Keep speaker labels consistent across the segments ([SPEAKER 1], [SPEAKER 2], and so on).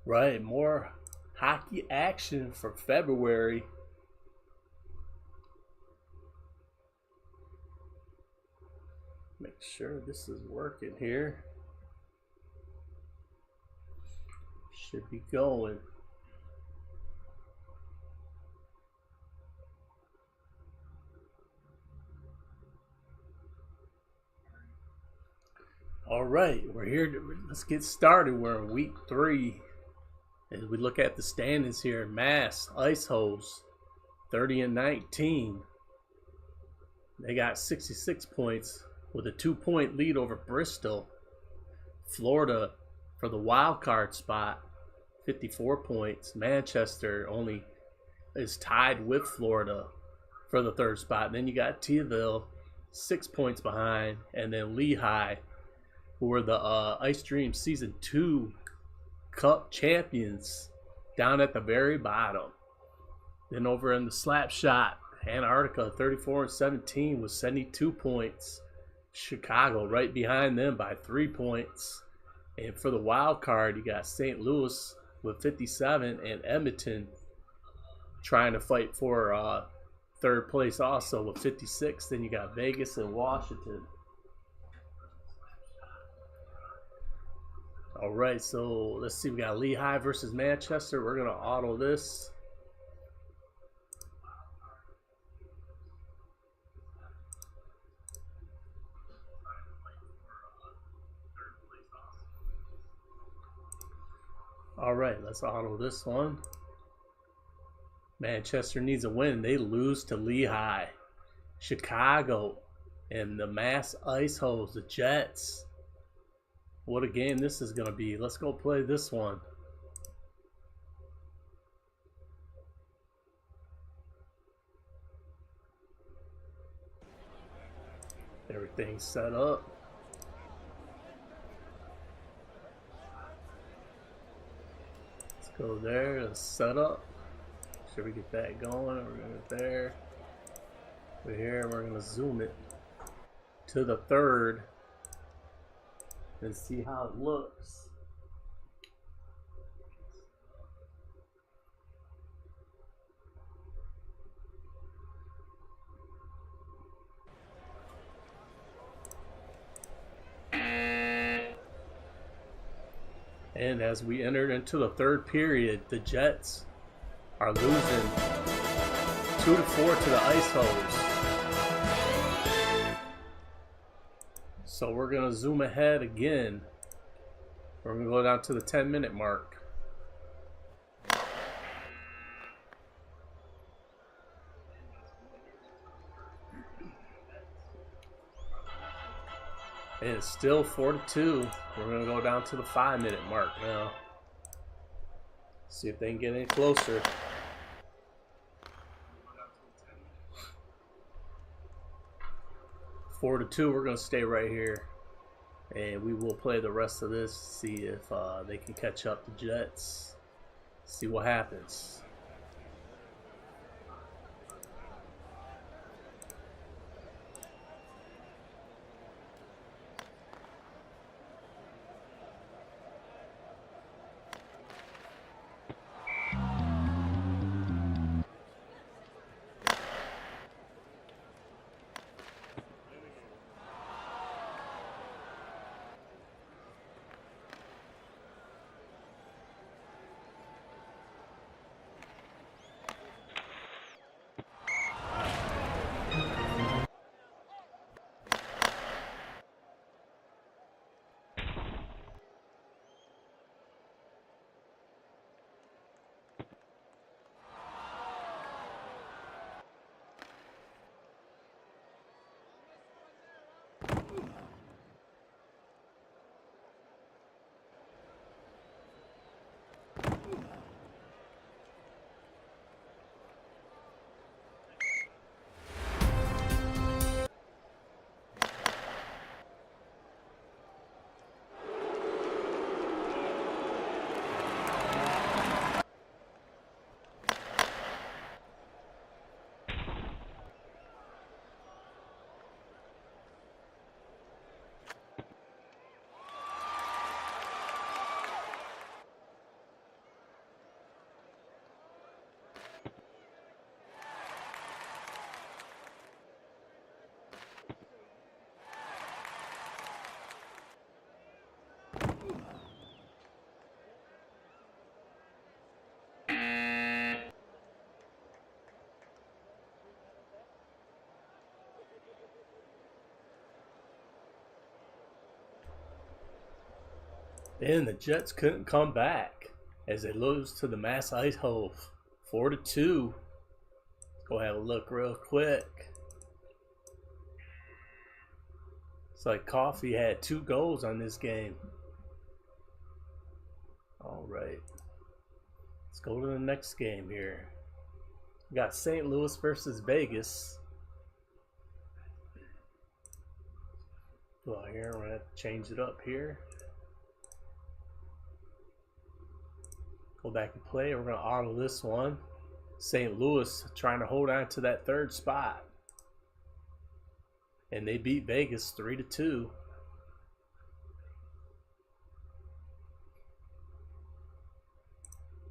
[SPEAKER 1] Right, more hockey action for February. Make sure this is working here. Should be going. All right, we're here. Let's get started. We're in week 3. As we look at the standings here, Mass Ice Holes, 30-19. They got 66 points with a 2-point lead over Bristol. Florida for the wild card spot, 54 points. Manchester only is tied with Florida for the 3rd spot. And then you got Teaville, 6 points behind, and then Lehigh, who are the Ice Dream Season 2 Cup champions, down at the very bottom. Then over in the slap shot, Antarctica 34-17 with 72 points. Chicago right behind them by 3 points. And for the wild card, you got St. Louis with 57 and Edmonton trying to fight for 3rd place also with 56. Then you got Vegas and Washington. All right, so let's see. We got Lehigh versus Manchester. We're going to auto this. All right, let's auto this one. Manchester needs a win. They lose to Lehigh. Chicago and the Mass Ice Holes, the Jets. What a game this is going to be. Let's go play this one. Everything's set up. Let's go there. Let's set up. Should we get that going? We're going to get there. We're here. We're going to zoom it to the 3rd. And see how it looks. And as we entered into the 3rd period, the Jets are losing 2-4 to the Ice Holes. So we're going to zoom ahead again. We're going to go down to the 10-minute mark. And it's still 4-2. We're going to go down to the 5-minute mark now. See if they can get any closer. 4-2. We're going to stay right here. And we will play the rest of this. See if they can catch up the Jets. See what happens. And the Jets couldn't come back as they lose to the Mass Ice Hole 4-2. Let's go have a look real quick. It's like Coffee had 2 goals on this game. All right. Let's go to the next game here. We got St. Louis versus Vegas. Go out here. We're going to have to change it up here. Go back and play. We're going to auto this one. St. Louis trying to hold on to that 3rd spot. And they beat Vegas 3-2.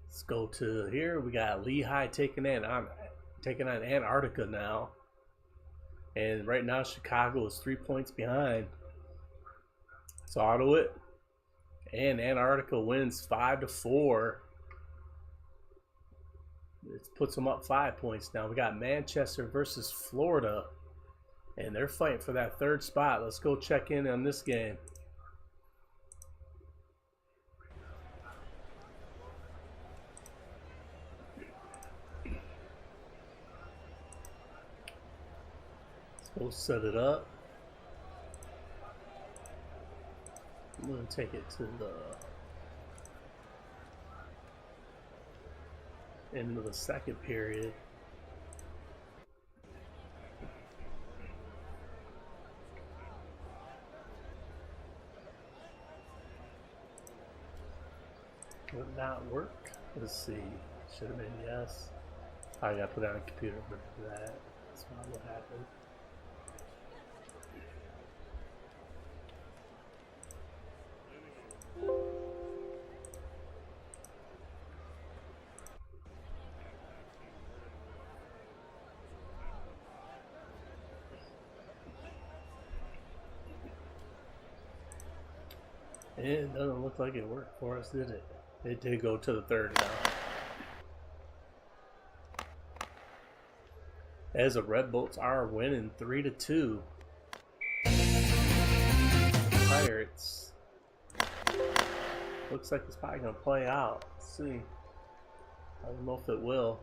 [SPEAKER 1] Let's go to here. We got Lehigh taking on Antarctica now. And right now Chicago is 3 points behind. Let's auto it. And Antarctica wins 5-4. It puts them up 5 points now. We got Manchester versus Florida. And they're fighting for that 3rd spot. Let's go check in on this game. Let's go set it up. I'm going to take it to the end of the 2nd period. Would not work. Let's see. Should have been yes. I got to put on a computer for that. That's not what happened. And it doesn't look like it worked for us, did it? It did go to the 3rd now. As the Red Bolts are winning 3-2. Pirates. Looks like it's probably gonna play out. Let's see. I don't know if it will.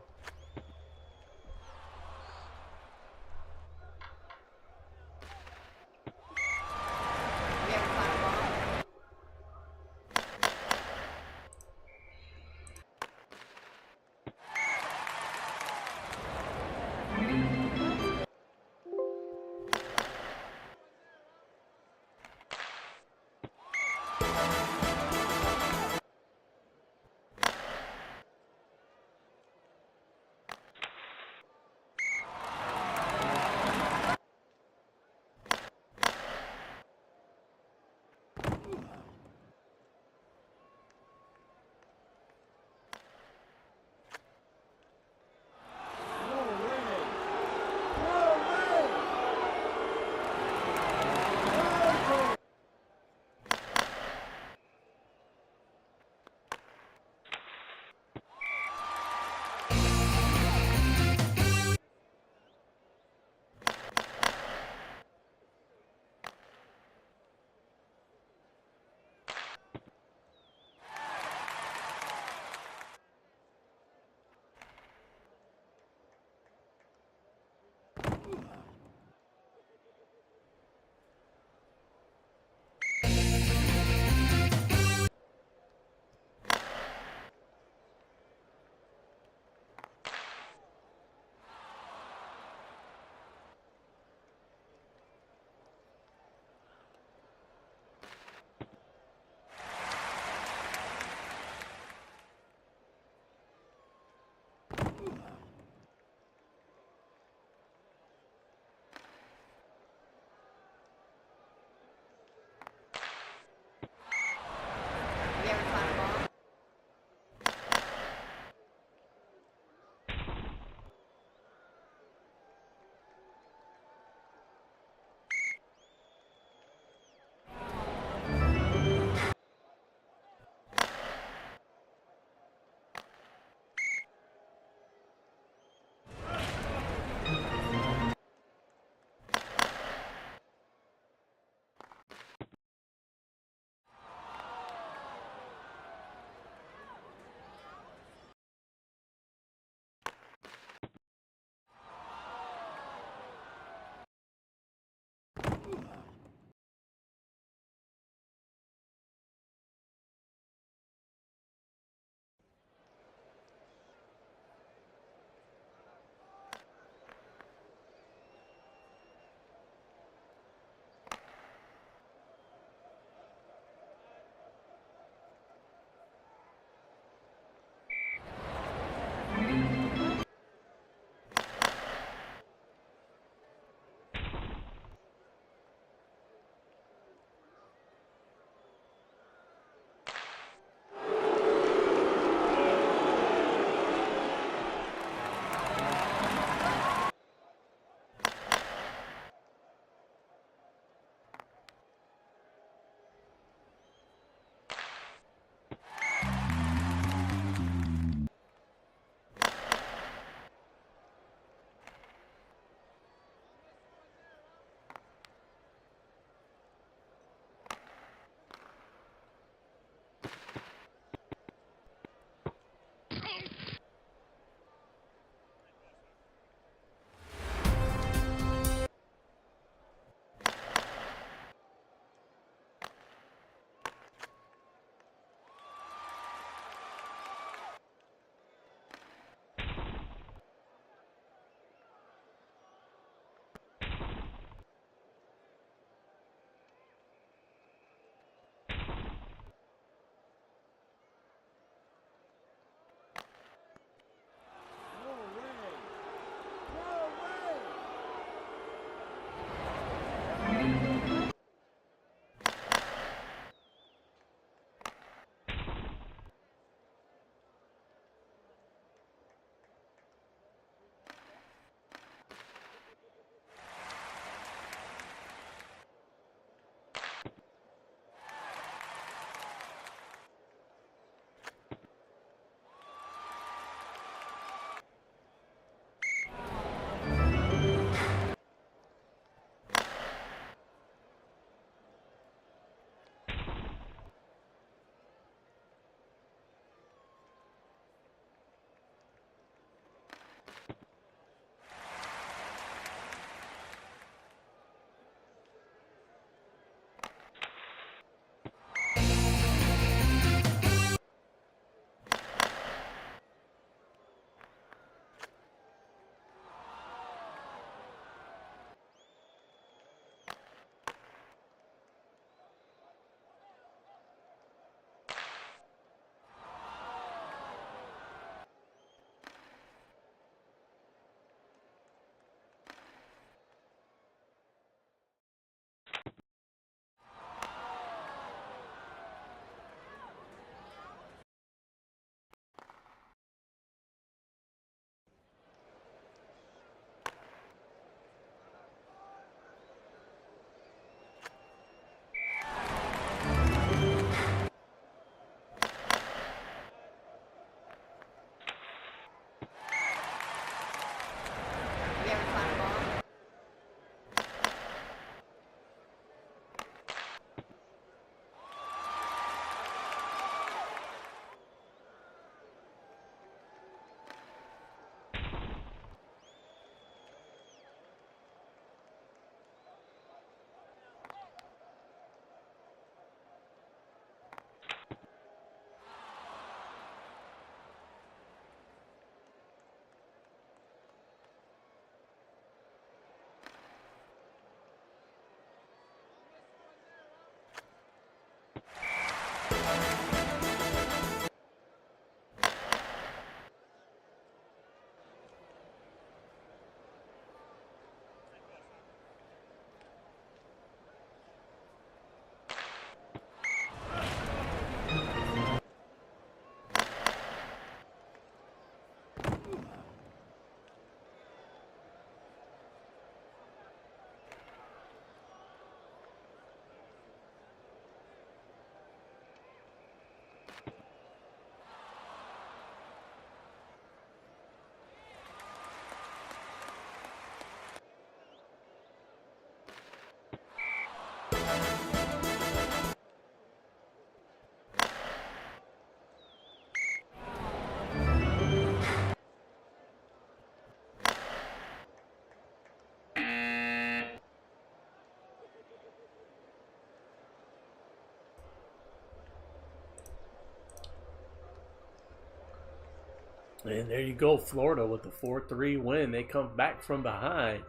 [SPEAKER 1] And there you go, Florida with the 4-3 win. They come back from behind.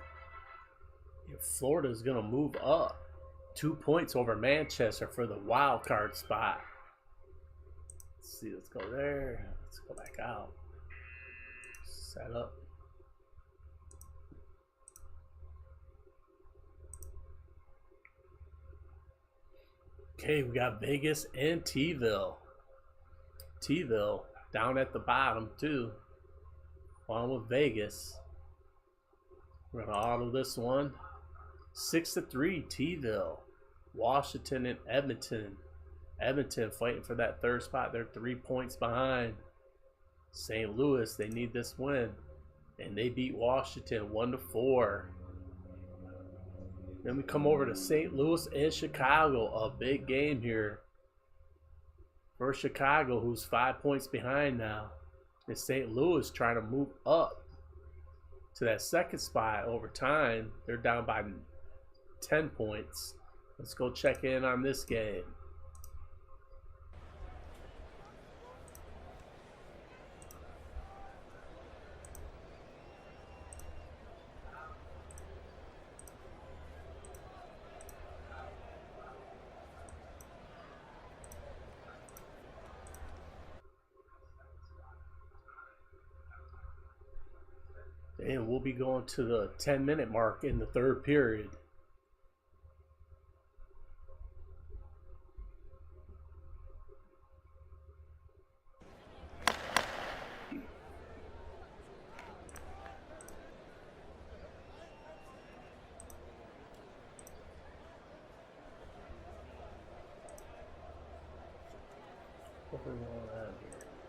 [SPEAKER 1] Florida's going to move up 2 points over Manchester for the wild card spot. Let's see, let's go there. Let's go back out. Set up. Okay, we got Vegas and T-ville. T-ville down at the bottom too. On with Vegas. We're gonna auto this one. 6-3 T-ville. Washington and Edmonton. Edmonton fighting for that third spot. They're 3 points behind. St. Louis, they need this win. And they beat Washington 1-4. Then we come over to St. Louis and Chicago. A big game here for Chicago, who's 5 points behind now. And St. Louis trying to move up to that second spot over time. They're down by 10 points. Let's go check in on this game. And we'll be going to the 10-minute mark in the third period.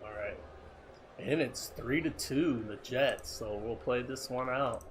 [SPEAKER 1] All right. And it's 3-2, the Jets, so we'll play this one out.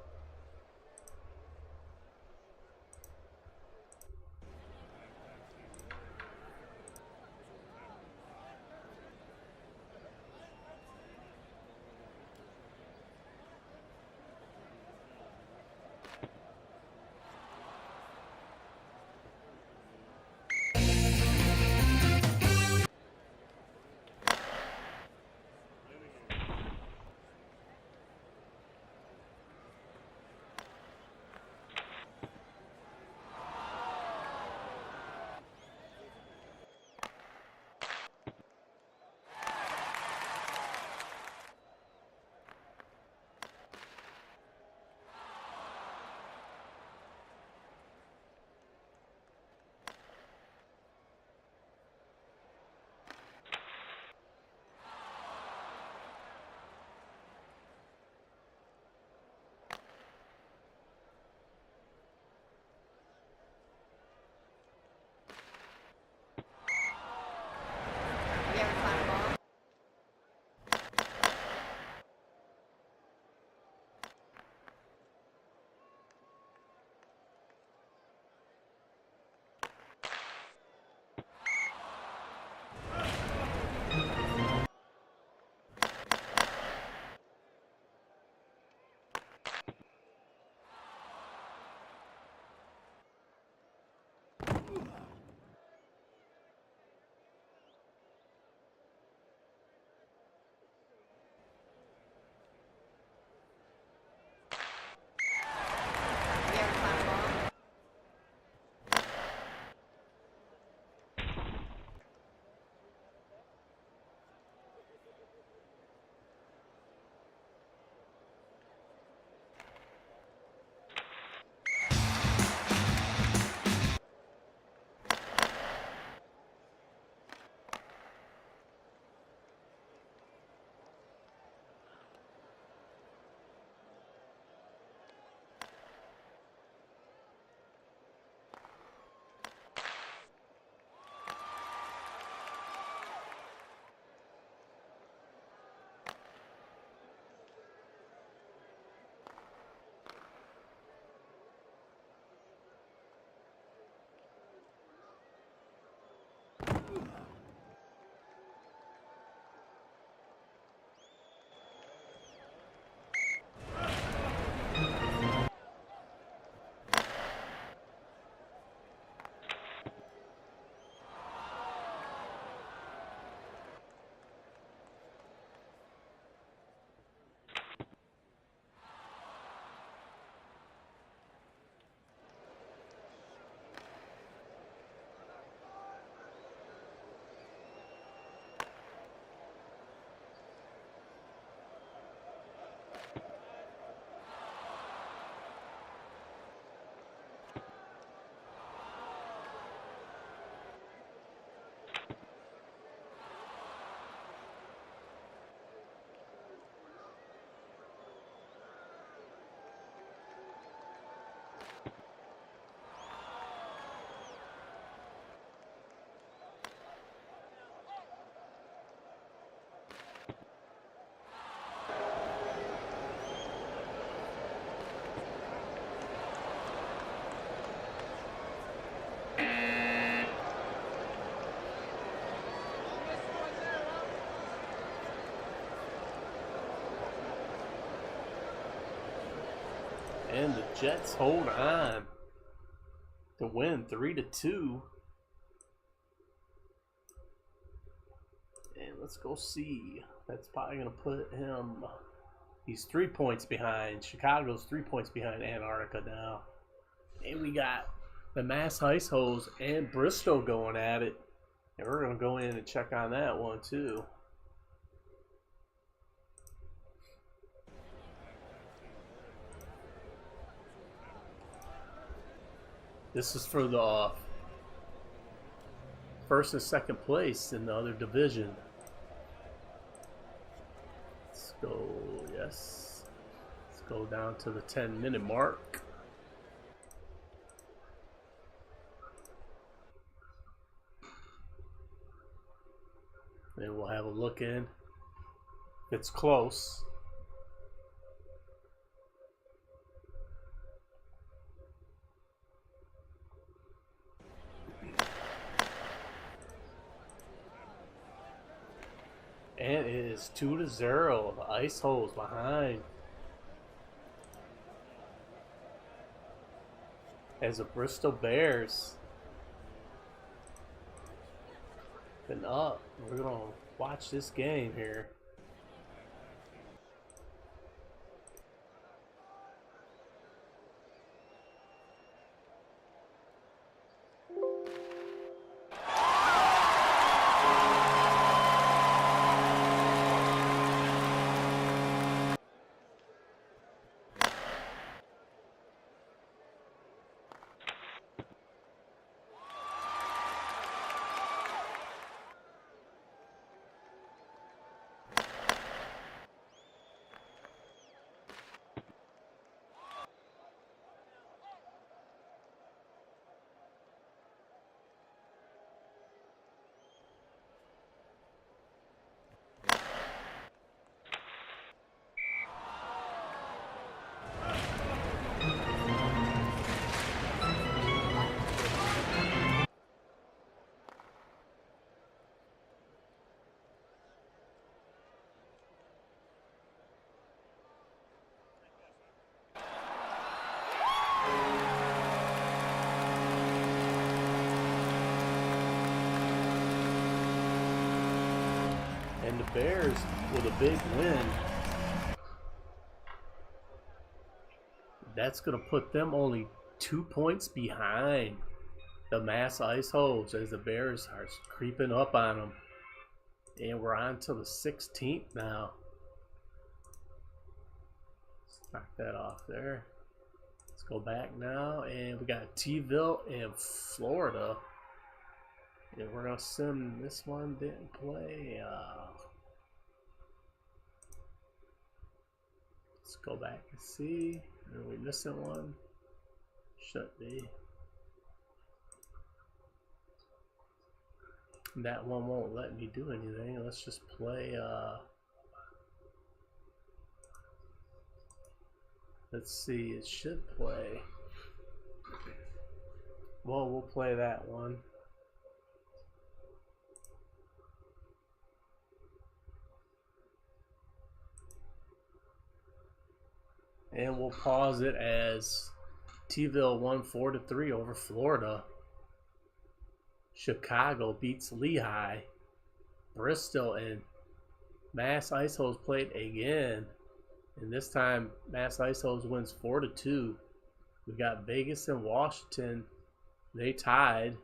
[SPEAKER 1] And the Jets hold on to win 3-2. And let's go see. That's probably going to put him. He's 3 points behind. Chicago's 3 points behind Antarctica now. And we got the Mass Ice Hose and Bristol going at it. And we're going to go in and check on that one too. This is for the first and second place in the other division. Let's go, yes. Let's go down to the 10-minute mark. And we'll have a look in. It's close. And it is 2-0. The Ice Holes behind. As the Bristol Bears been up. We're gonna watch this game here. And the Bears with a big win. That's going to put them only 2 points behind the Mass Ice Holes as the Bears are creeping up on them. And we're on to the 16th now. Let's knock that off there. Let's go back now. And we got T-ville in Florida. And we're going to sim this one. Didn't play. Let's go back and see. Are we missing one? Should be. That one won't let me do anything. Let's just play. Let's see. It should play. Well, we'll play that one. And we'll pause it as T-ville won 4-3 over Florida. Chicago beats Lehigh. Bristol and Mass Ice Holes played again. And this time, Mass Ice Holes wins 4-2. We got Vegas and Washington. They tied.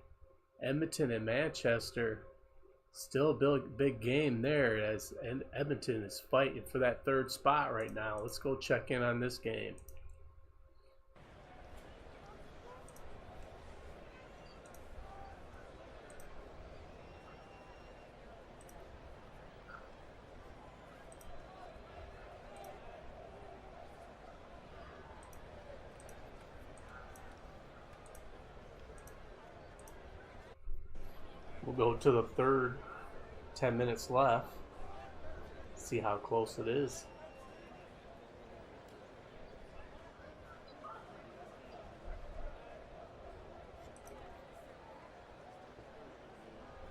[SPEAKER 1] Edmonton and Manchester. Still a big game there as Edmonton is fighting for that third spot right now. Let's go check in on this game. We'll go to the third. 10 minutes left. See how close it is.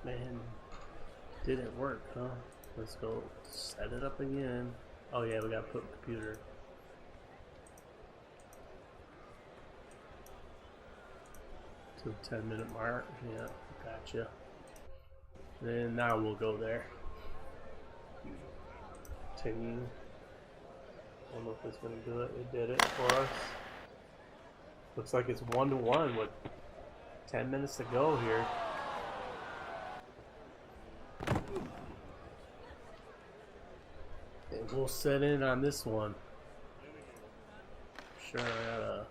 [SPEAKER 1] Man, didn't work, huh? Let's go set it up again. Oh yeah, we gotta put the computer. To the 10-minute mark. Yeah, gotcha. Then now we'll go there. Team. I don't know if it's gonna do it. It did it for us. Looks like it's 1-1 with 10 minutes to go here. And we'll set in on this one. Sure, I gotta.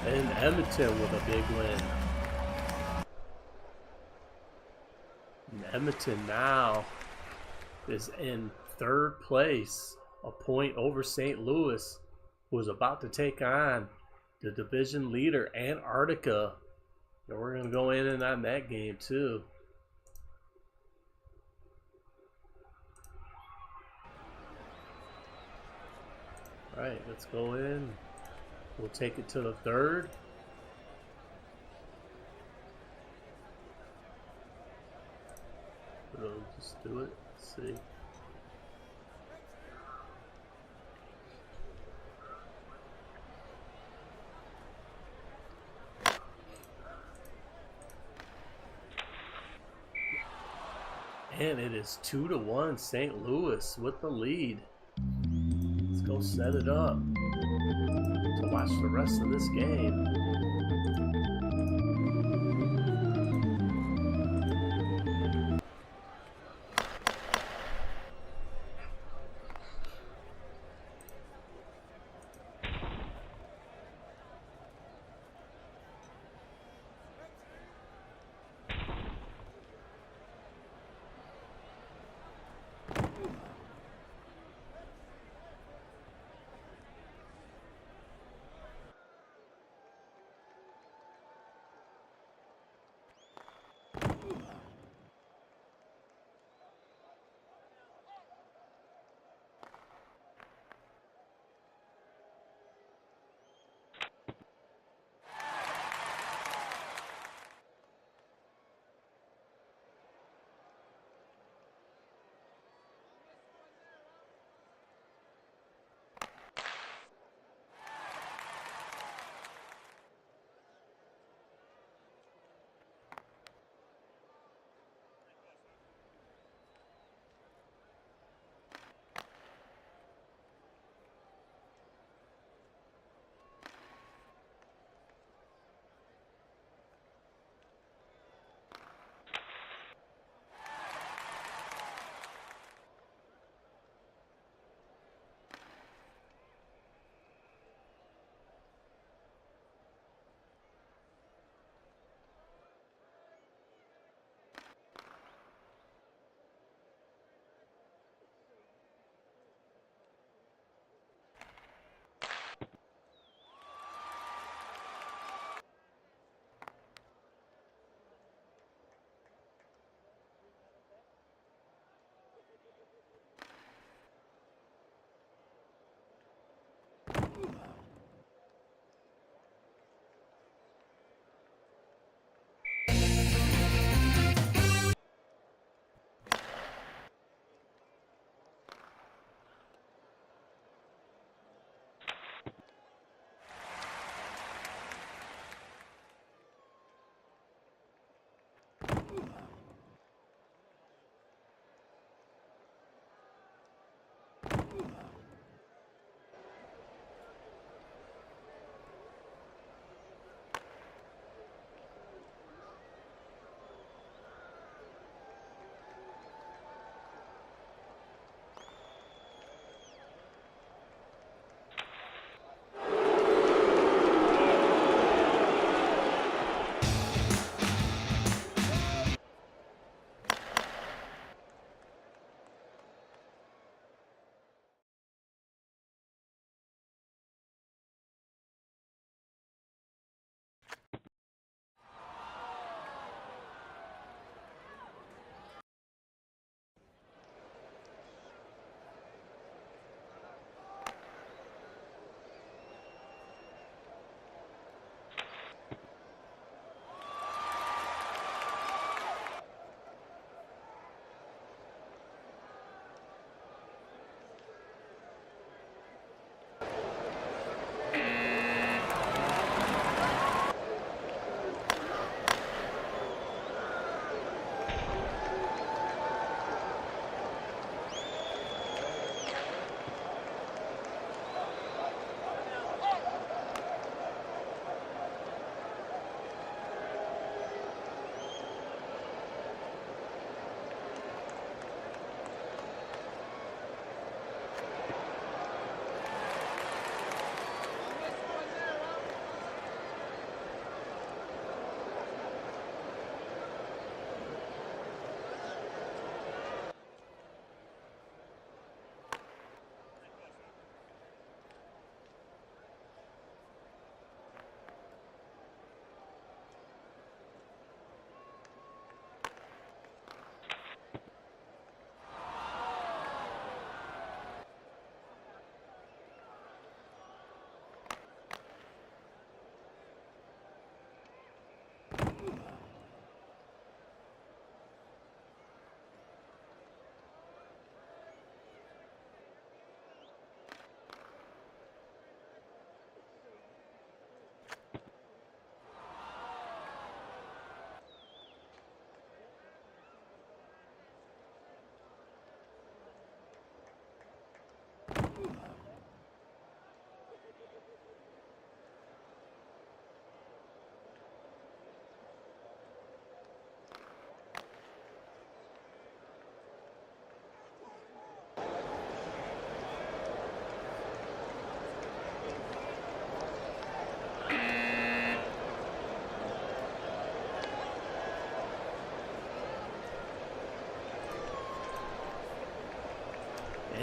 [SPEAKER 1] And Edmonton with a big win. And Edmonton now is in third place, a point over St. Louis, who is about to take on the division leader, Antarctica. And we're going to go in and on that game too. All right, let's go in. We'll take it to the third. We'll just do it. Let's see. And it is 2-1 St. Louis with the lead. Let's go set it up to watch the rest of this game.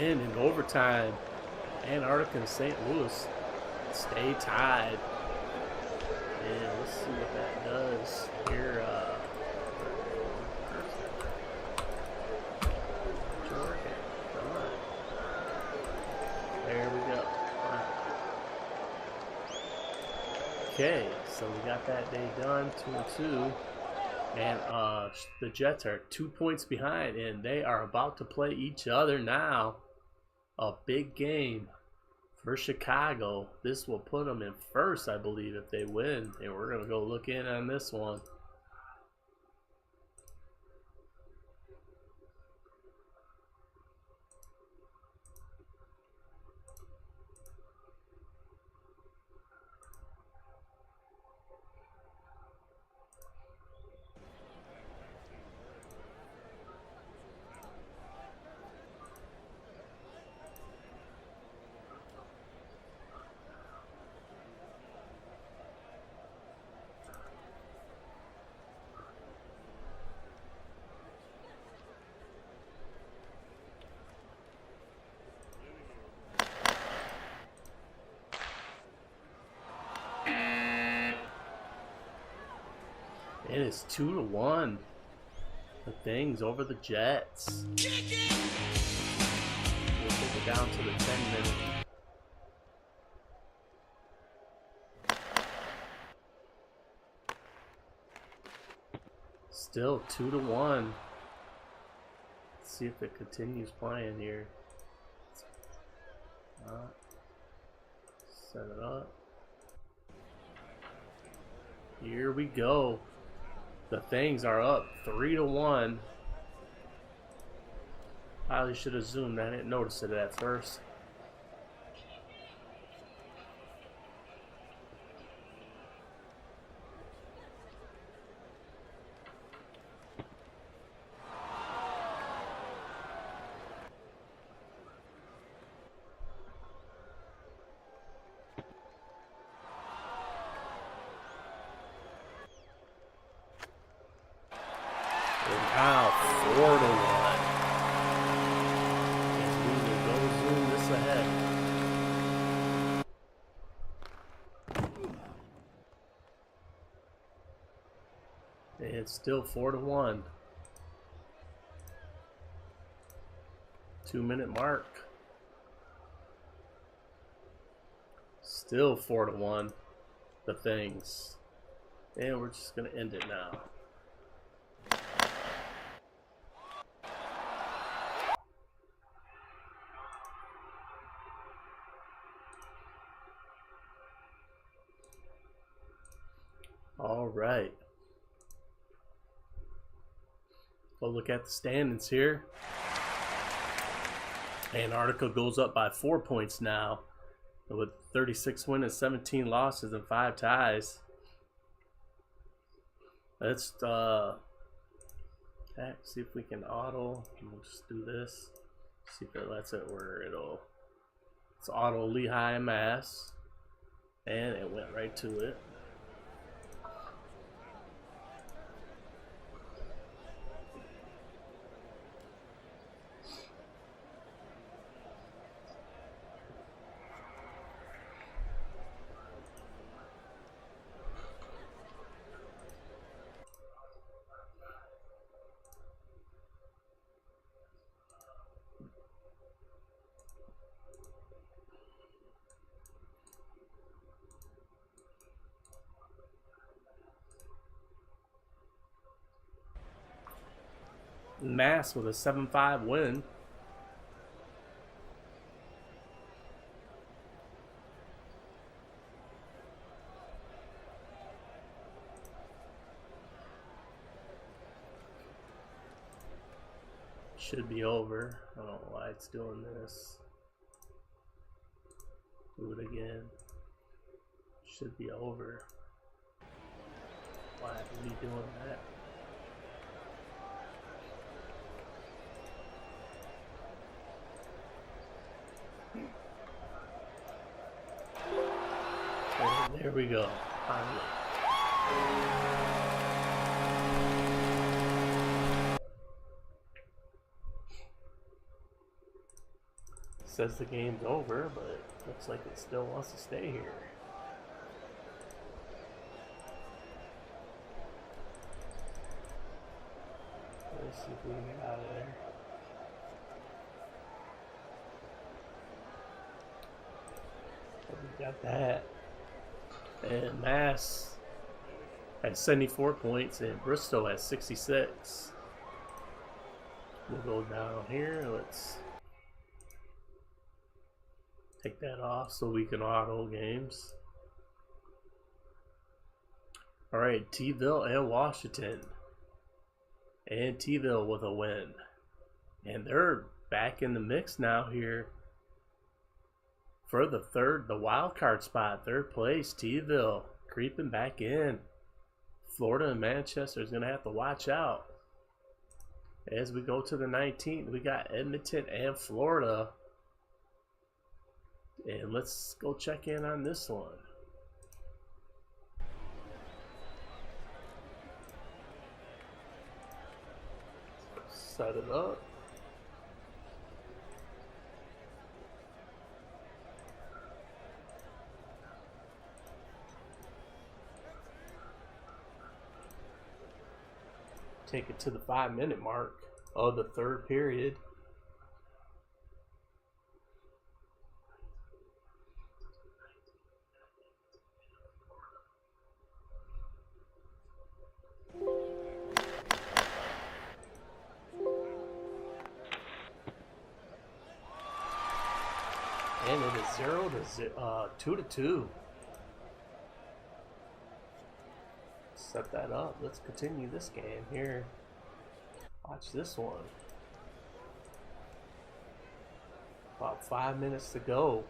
[SPEAKER 1] And in overtime, Antarctica and St. Louis stay tied. And let's see what that does here. There we go. Okay, so we got that day done, 2-2. And the Jets are 2 points behind, and they are about to play each other now. A big game for Chicago. This will put them in first, I believe, if they win. And we're going to go look in on this one. It is 2-1. The Things over the Jets. We'll take it down to the 10-minute. Still 2-1. Let's see if it continues playing here. Set it up. Here we go. The Things are up 3-1. I probably should have zoomed. I didn't notice it at first. Now 4-1. And we will go zoom this ahead. It's still 4-1. 2-minute mark. Still 4-1. The Things. And we're just gonna end it now. All right. We'll look at the standings here. Antarctica goes up by 4 points now, with 36 wins, 17 losses, and 5 ties. Let's see if we can auto. We'll just do this. See if it lets it where it's auto Lehigh and Mass, and it went right to it. Mass with a 7-5 win. Should be over. I don't know why it's doing this. Do it again. Should be over. Why are we doing that? There we go. Finally. says the game's over, but it looks like it still wants to stay here. Let's see if we can get out of there. But we got that. And Mass has 74 points and Bristol has 66. We'll go down here. Let's take that off so we can auto games. Alright, T-ville and Washington. And T-ville with a win. And they're back in the mix now here for the wild card spot. Third place, T-ville creeping back in. Florida and Manchester is going to have to watch out. As we go to the 19th, we got Edmonton and Florida. And let's go check in on this one. Set it up. Take it to the 5-minute mark of the third period. And it is 2-2. Set that up. Let's continue this game here. Watch this one. About 5 minutes to go.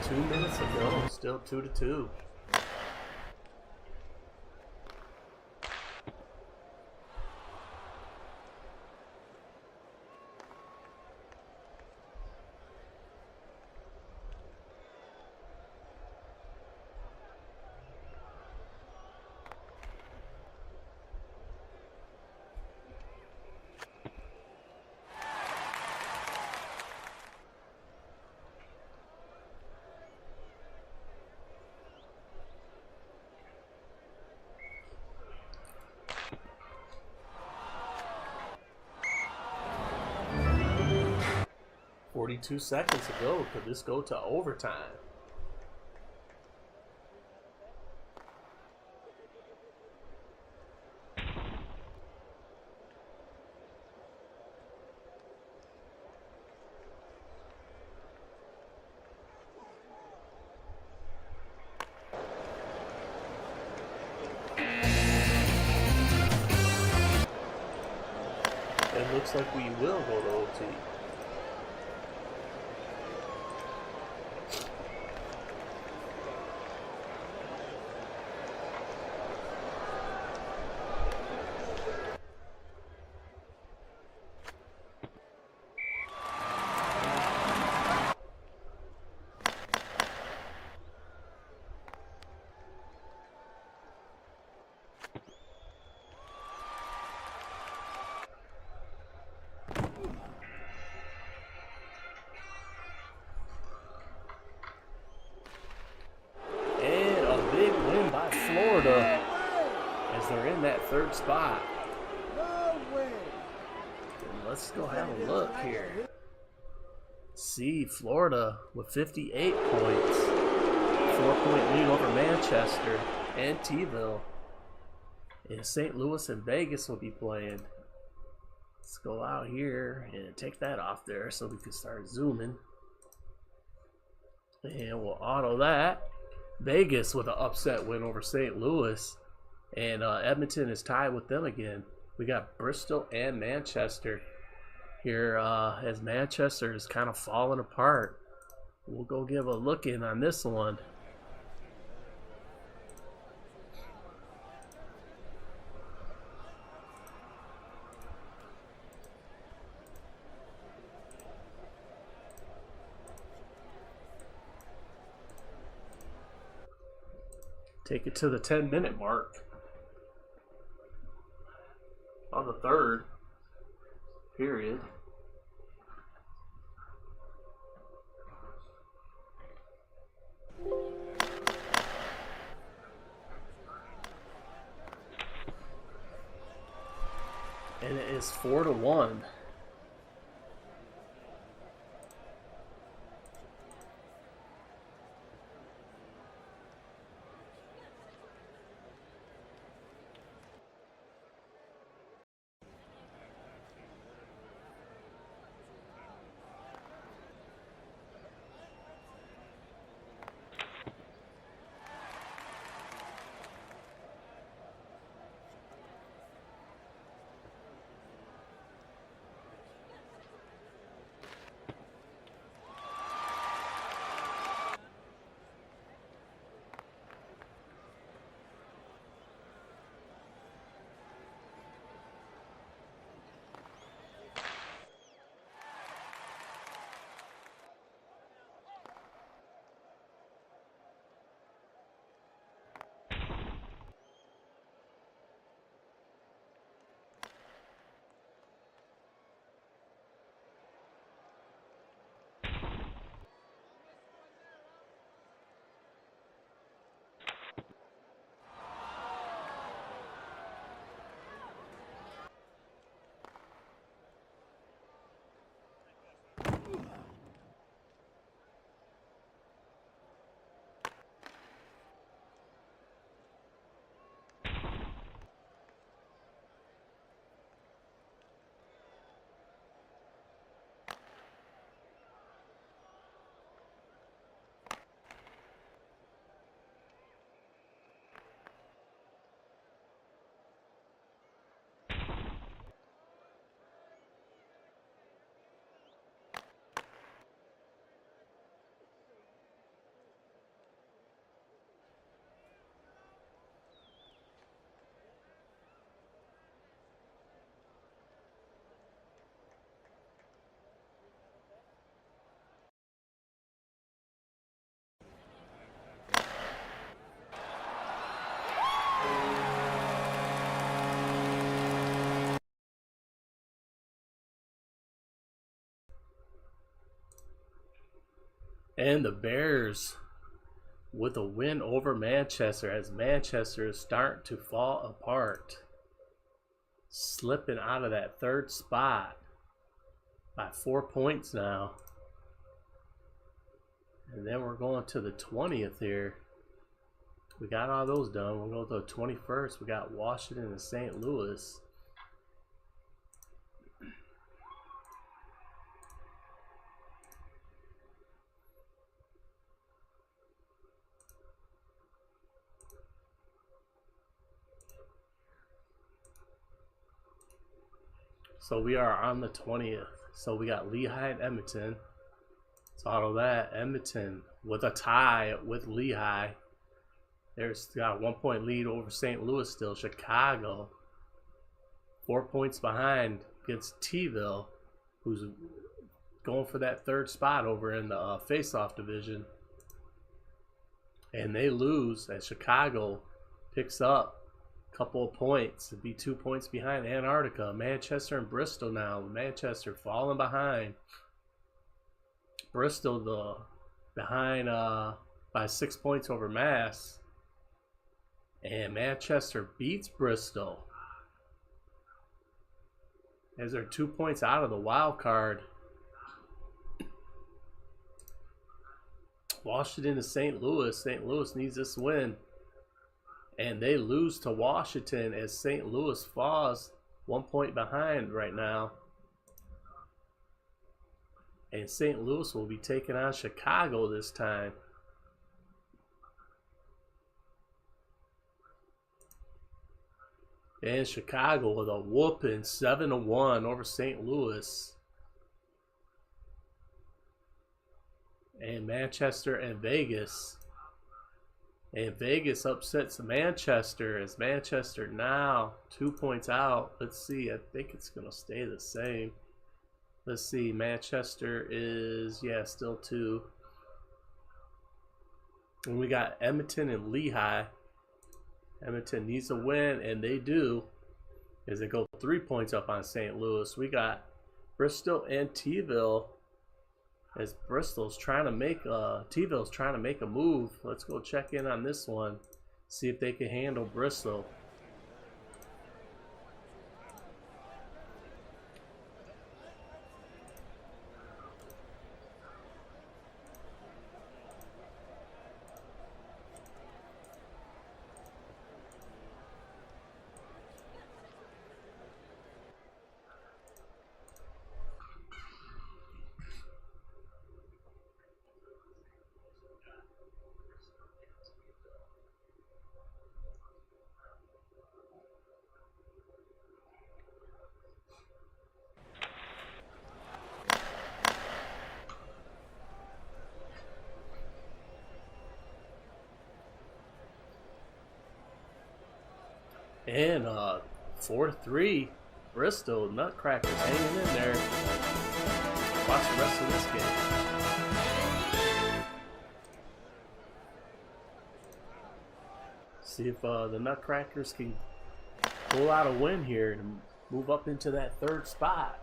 [SPEAKER 1] Two minutes ago, still 2-2. .42 seconds ago. Could this go to overtime? It looks like we will go to OT. Florida as they're in that third spot. And let's go have a look here. See Florida with 58 points. 4-point lead over Manchester and T-ville. And St. Louis and Vegas will be playing. Let's go out here and take that off there so we can start zooming. And we'll auto that. Vegas with an upset win over St. Louis. And Edmonton is tied with them again. We got Bristol and Manchester here as Manchester is kind of falling apart. We'll go give a look in on this one. Take it to the 10-minute mark on the third period. And it is 4-1. And the Bears with a win over Manchester as Manchester is starting to fall apart. Slipping out of that third spot by 4 points now. And then we're going to the 20th here. We got all those done. We'll go to the 21st. We got Washington and St. Louis. So we are on the 20th. So we got Lehigh and Edmonton. Let's auto that. Edmonton with a tie with Lehigh. There's got a 1 point lead over St. Louis still. Chicago 4 points behind against T-ville, who's going for that third spot over in the face-off division. And they lose as Chicago picks up couple of points. It'd be 2 points behind Antarctica. Manchester and Bristol now. Manchester falling behind. Bristol behind by 6 points over Mass. And Manchester beats Bristol as they're 2 points out of the wild card. Washington to St. Louis. St. Louis needs this win. And they lose to Washington as St. Louis falls 1 point behind right now. And St. Louis will be taking on Chicago this time. And Chicago with a whooping 7-1 over St. Louis. And Manchester and Vegas. And Vegas upsets Manchester as Manchester now 2 points out. Let's see, I think it's going to stay the same. Let's see, Manchester is, yeah, still 2. And we got Edmonton and Lehigh. Edmonton needs a win, and they do, as they go 3 points up on St. Louis. We got Bristol and T-ville, as Bristol's trying to make T-ville's trying to make a move. Let's go check in on this one, see if they can handle Bristol. And 4-3, Bristol Nutcrackers hanging in there. Watch the rest of this game. See if the Nutcrackers can pull out a win here and move up into that 3rd spot.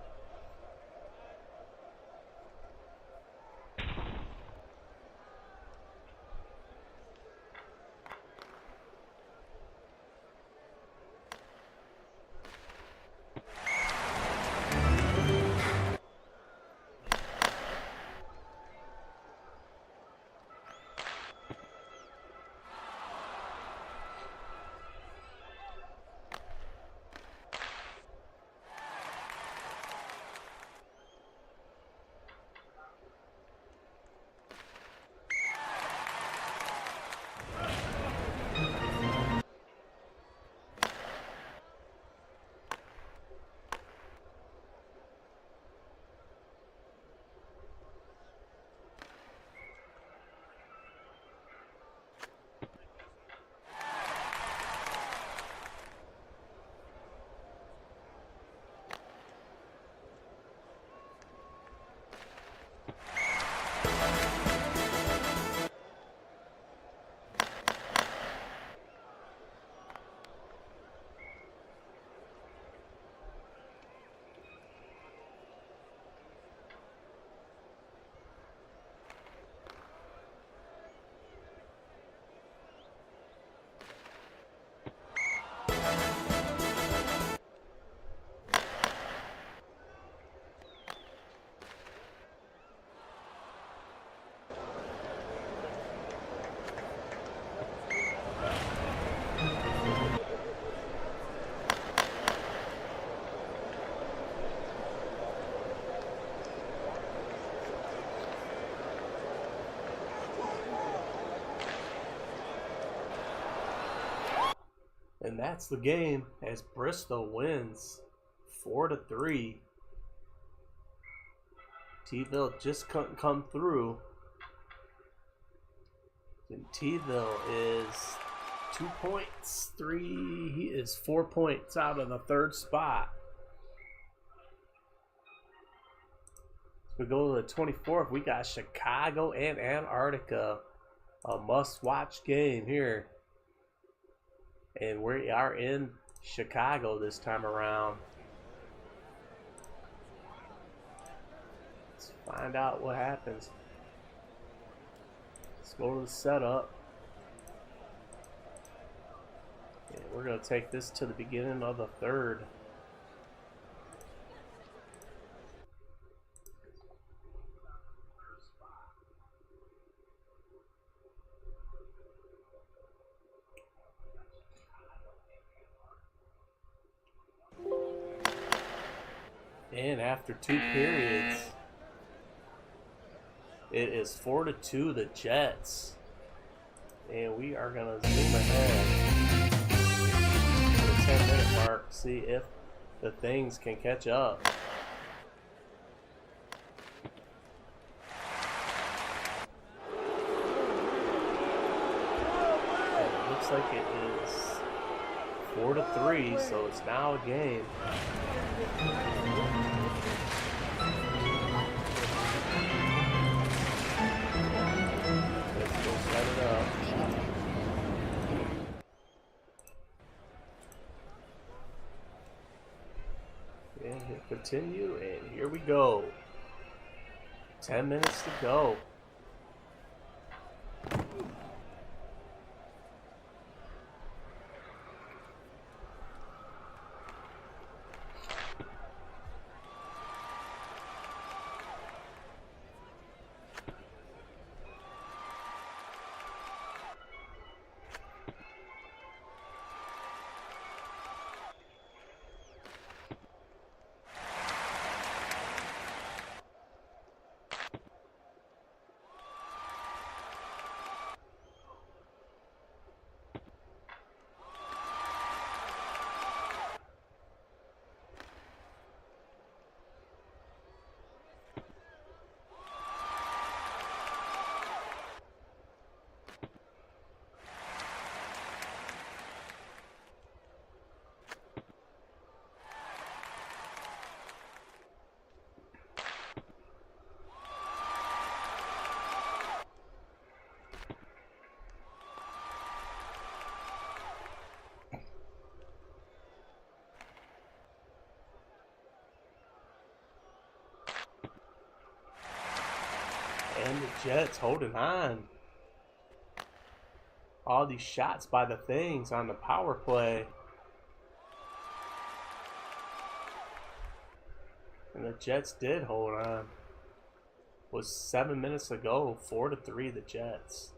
[SPEAKER 1] And that's the game as Bristol wins 4-3. T-ville just couldn't come through. And T-ville is 2 points. He is 4 points out of the 3rd spot. We go to the 24th. We got Chicago and Antarctica. A must-watch game here. And we are in Chicago this time around. Let's find out what happens. Let's go to the setup. And we're going to take this to the beginning of the 3rd. And after 2 periods, it is 4-2 the Jets. And we are going to zoom ahead to the 10-minute mark, see if the things can catch up. And it looks like it is 4-3, so it's now a game. Let's go set it up. And hit continue, and here we go. 10 minutes to go. And the Jets holding on. All these shots by the things on the power play. And the Jets did hold on. Was 7 minutes to go. 4-3 the Jets.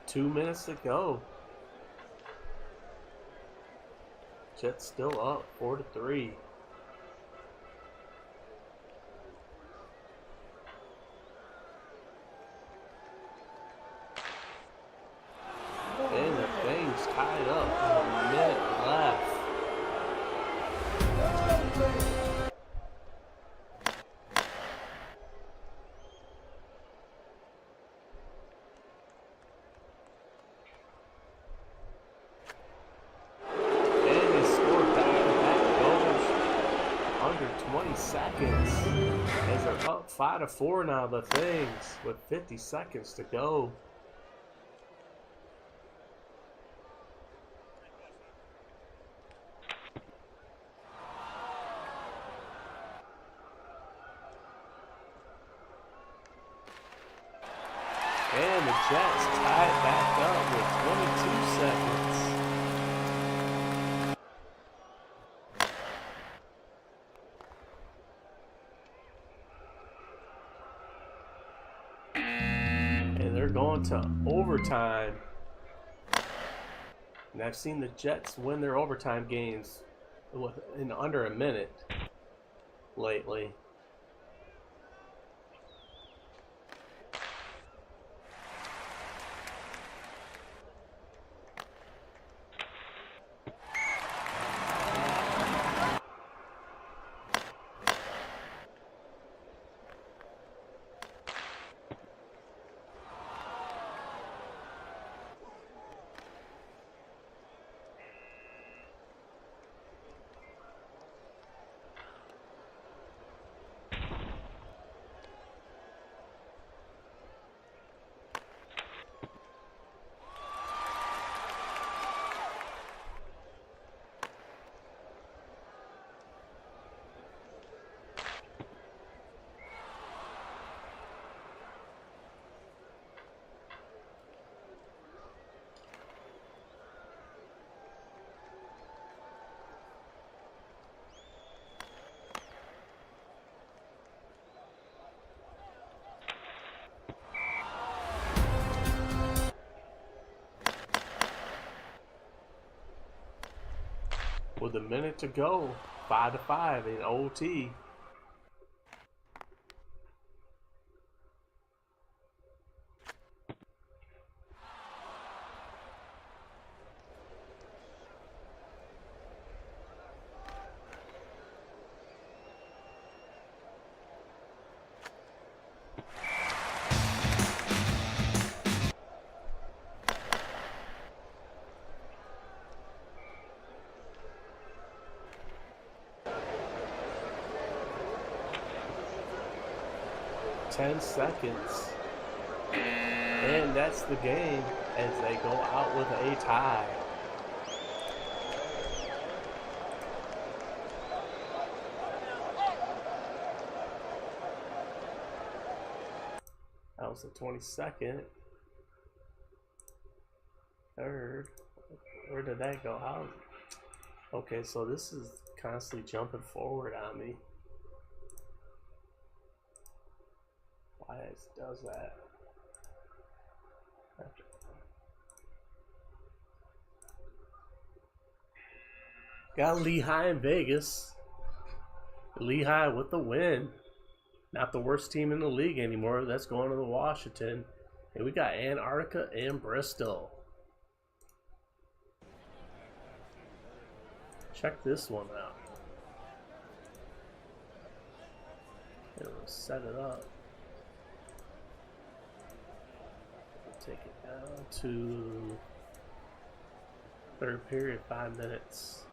[SPEAKER 1] Two minutes to go. Jets still up 4-3. And the thing's tied up with a minute left. And they scored back-to-back goals under 20 seconds. As they're up 5-4 now, the things, with 50 seconds to go. And the Jets tie it back up with 22 seconds. going to overtime. And I've seen the Jets win their overtime games in under a minute lately. With a minute to go, 5-5 in OT. Ten seconds, and that's the game as they go out with a tie. That was the 22nd. Third. Where did that go? How? Okay, so this is constantly jumping forward on me. Why it does that? Got Lehigh in Vegas. Lehigh with the win. Not the worst team in the league anymore. That's going to the Washington. And we got Antarctica and Bristol. Check this one out. It'll set it up. Take it down to third period, 5 minutes.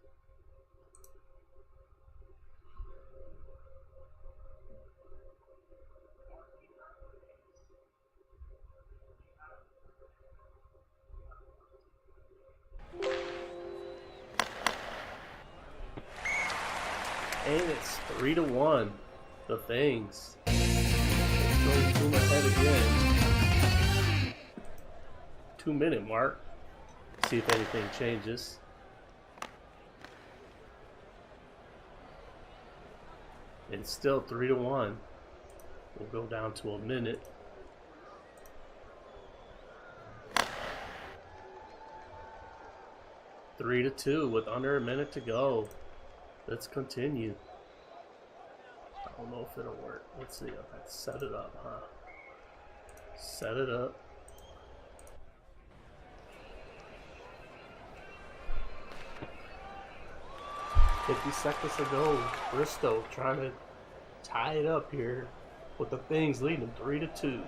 [SPEAKER 1] And it's 3-1. The Things. Let's go zoom ahead again. 2-minute mark. See if anything changes. It's still 3-1. We'll go down to a minute. Three to 2 with under a minute to go. Let's continue. I don't know if it'll work. Let's see if I set it up, huh? Set it up. $50 seconds to go. Bristol trying to tie it up here with the Things leading 3-2.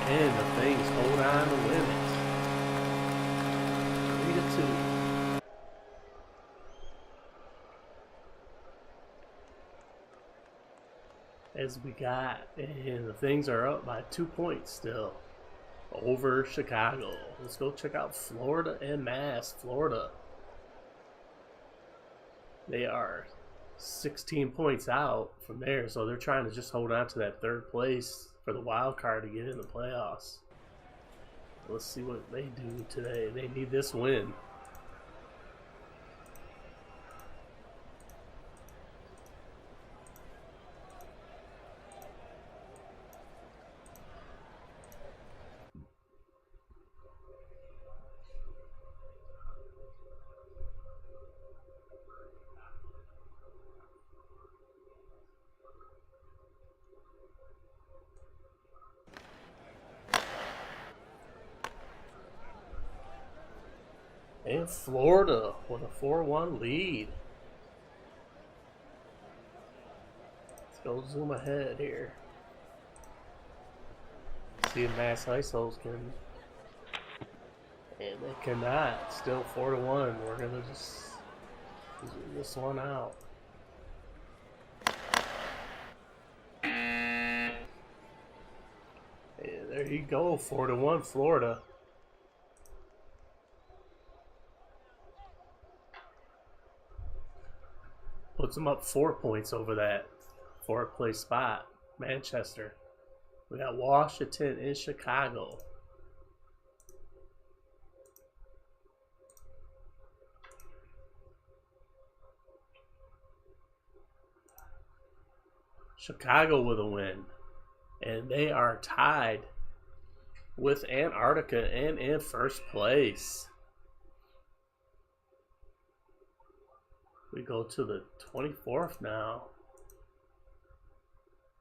[SPEAKER 1] And the Things hold on to win it. 3-2. As we got, and the Things are up by 2 points still over Chicago. Let's go check out Florida and Mass. Florida. They are 16 points out from there, so they're trying to just hold on to that third place for the wild card to get in the playoffs. Let's see what they do today. They need this win. And Florida with a 4-1 lead. Let's go zoom ahead here. See if Mass Isos can. And they cannot. Still 4-1. We're going to just zoom this one out. And there you go. 4-1 Florida. Puts them up 4 points over that fourth place spot. Manchester. We got Washington and Chicago. Chicago with a win. And they are tied with Antarctica and in first place. We go to the 24th now,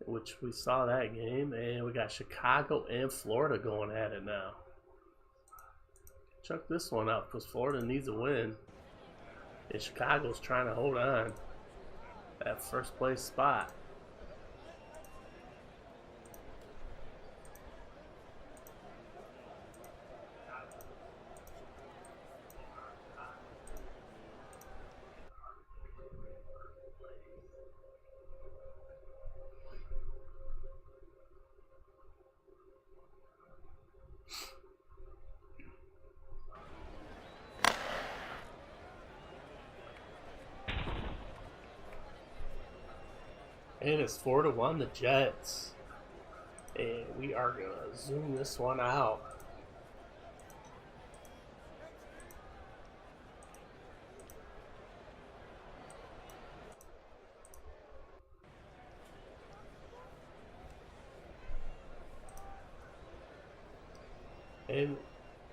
[SPEAKER 1] which we saw that game, and we got Chicago and Florida going at it now. Chuck this one up because Florida needs a win, and Chicago's trying to hold on that first place spot. And it's 4-1 the Jets. And we are going to zoom this one out. And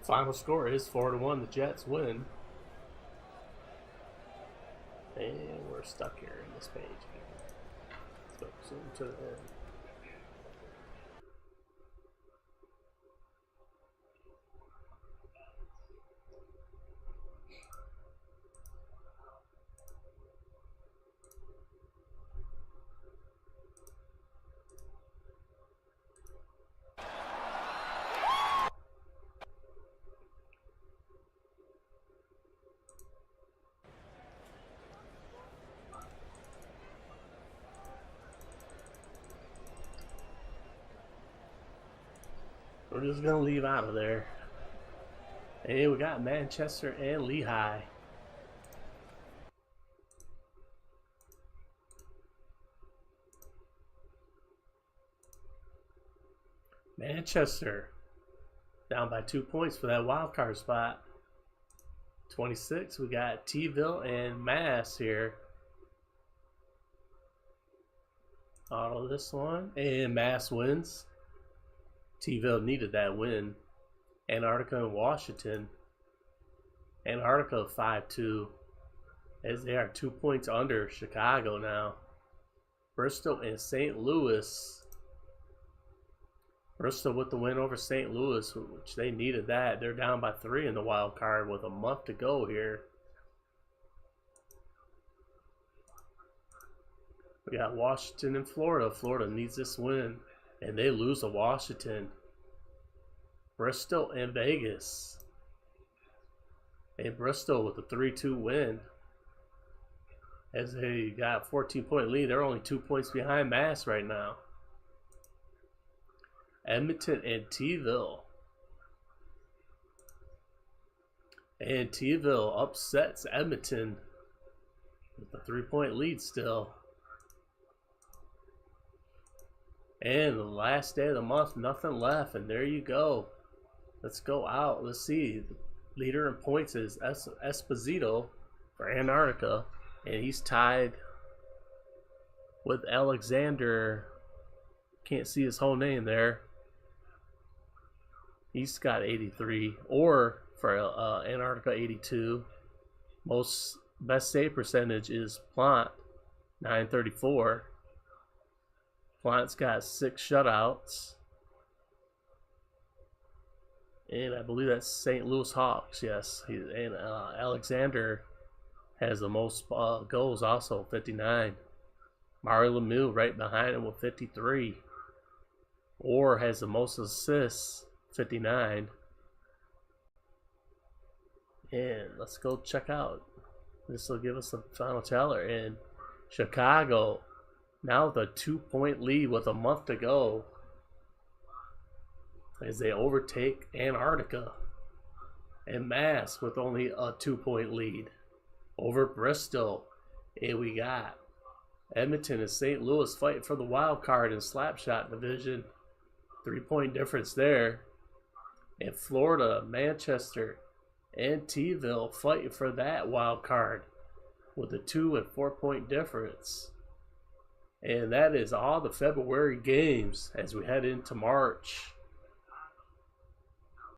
[SPEAKER 1] final score is 4-1 the Jets win. And we're stuck here in this page. So zoom to the end. We're just going to leave out of there. And we got Manchester and Lehigh. Manchester down by 2 points for that wild card spot. 26, we got T-ville and Mass here. Auto this one, and Mass wins. T-ville needed that win. Antarctica and Washington. Antarctica 5-2, as they are 2 points under Chicago now. Bristol and St. Louis. Bristol with the win over St. Louis, which they needed that. They're down by 3 in the wild card with a month to go here. We got Washington and Florida. Florida needs this win, and they lose to Washington. Bristol and Vegas. And Bristol with a 3-2 win, as they got a 14-point lead. They're only 2 points behind Mass right now. Edmonton and T-ville. And T-ville upsets Edmonton with the 3-point lead still. And the last day of the month, nothing left, and there you go. Let's go out. Let's see. The leader in points is Esposito for Antarctica, and he's tied with Alexander. Can't see his whole name there. He's got 83, or for Antarctica 82. Best save percentage is Plant, 934. Plant's got 6 shutouts. And I believe that's St. Louis Hawks, yes. And Alexander has the most goals also, 59. Mario Lemieux right behind him with 53. Orr has the most assists, 59. And let's go check out. This will give us the final teller. And Chicago, now with a 2-point lead with a month to go, as they overtake Antarctica. And Mass with only a 2-point lead over Bristol. And we got Edmonton and St. Louis fighting for the wild card in Slapshot division. 3-point difference there. And Florida, Manchester, and T-ville fighting for that wild card with a 2- and 4-point difference. And that is all the February games as we head into March.